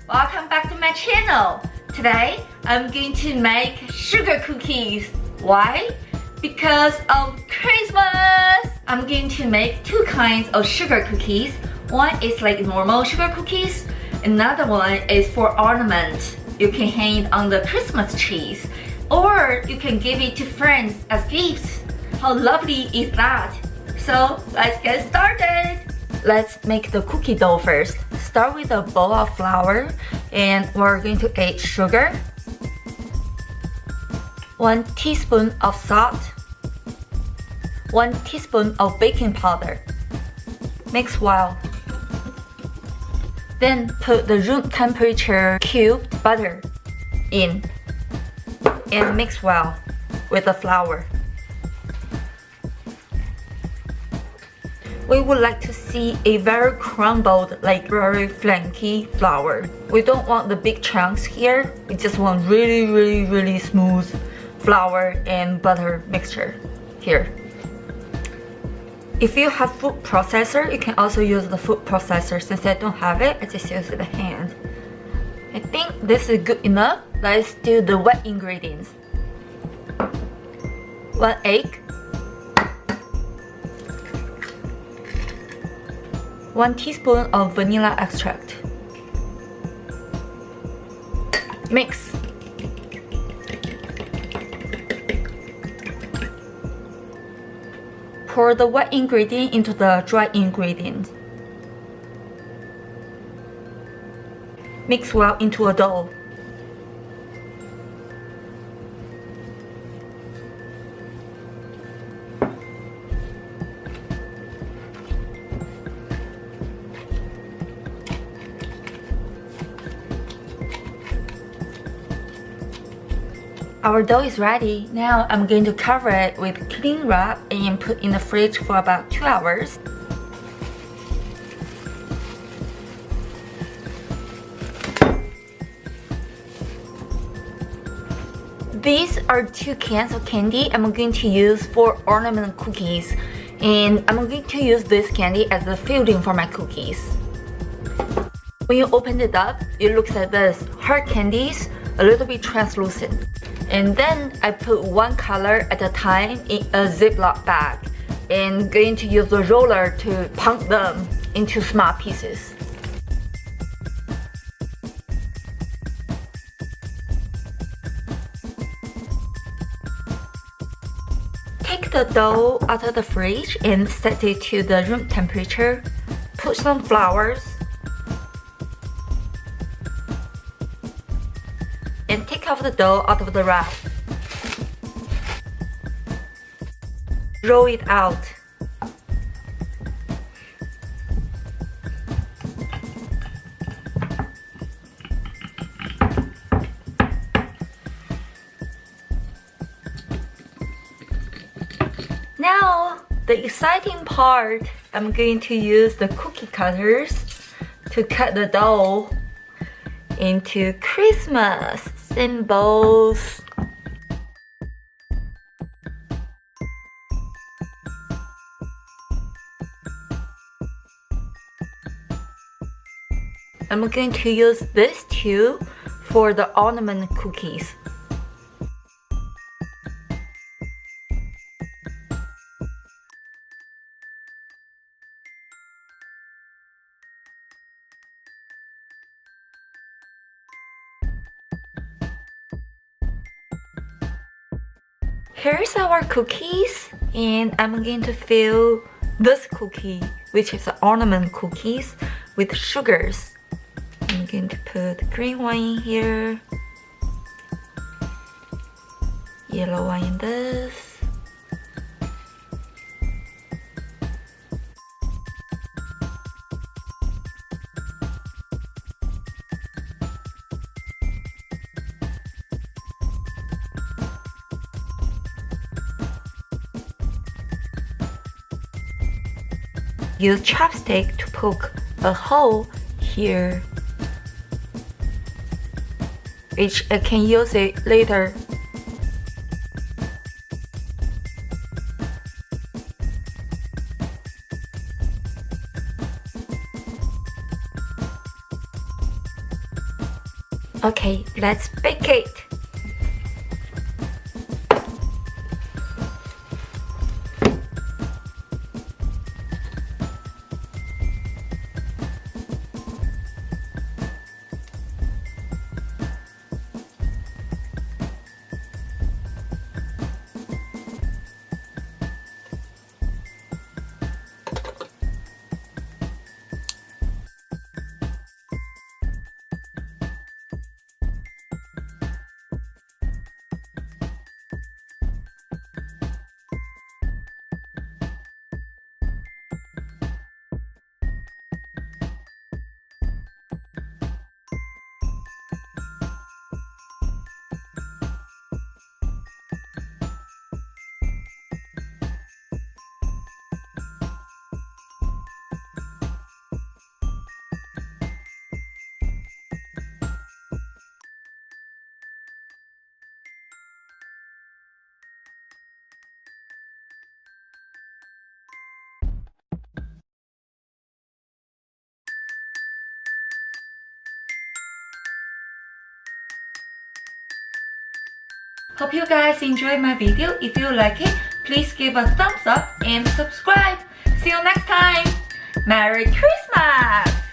welcome back to my channel. Today I'm going to make sugar cookies. Why? Because of Christmas. I'm going to make two kinds of sugar cookies. One is like normal sugar cookies. Another one is for ornament. You can hang it on the Christmas trees, or you can give it to friends as gifts. How lovely is that? So let's get started. Let's make the cookie dough first. Start with a bowl of flour, and we're going to add sugar, 1 teaspoon of salt, 1 teaspoon of baking powder. Mix well. Then put the room temperature cubed butter in and mix well with the flour. We would like to see a very crumbled, like very flaky flour. We don't want the big chunks here. We just want really smooth flour and butter mixture here. If you have food processor, you can also use the food processor. Since I don't have it, I just use the hand. I think this is good enough. Let's do the wet ingredients. 1 egg, 1 teaspoon of vanilla extract. Mix. Pour the wet ingredient into the dry ingredient. Mix well into a dough. Our dough is ready. Now I'm going to cover it with cling wrap and put in the fridge for about 2 hours. These are 2 cans of candy I'm going to use for ornament cookies, and I'm going to use this candy as the filling for my cookies. When you open it up, it looks like this: hard candies, a little bit translucent. And then I put one color at a time in a Ziploc bag, and going to use the roller to pound them into small pieces. Take the dough out of the fridge and set it to the room temperature. Put some flowers and take off the dough out of the wrap. Roll it out. Now, the exciting part, I'm going to use the cookie cutters to cut the dough into Christmas symbols. I'm going to use this too for the ornament cookies. Here's our cookies, and I'm going to fill this cookie, which is the ornament cookies, with sugars. I'm going to put green one in here, yellow one in this, use chopstick to poke a hole here, which I can use it later. Okay, let's bake it. Hope you guys enjoyed my video. If you like it, please give a thumbs up and subscribe. See you next time. Merry Christmas!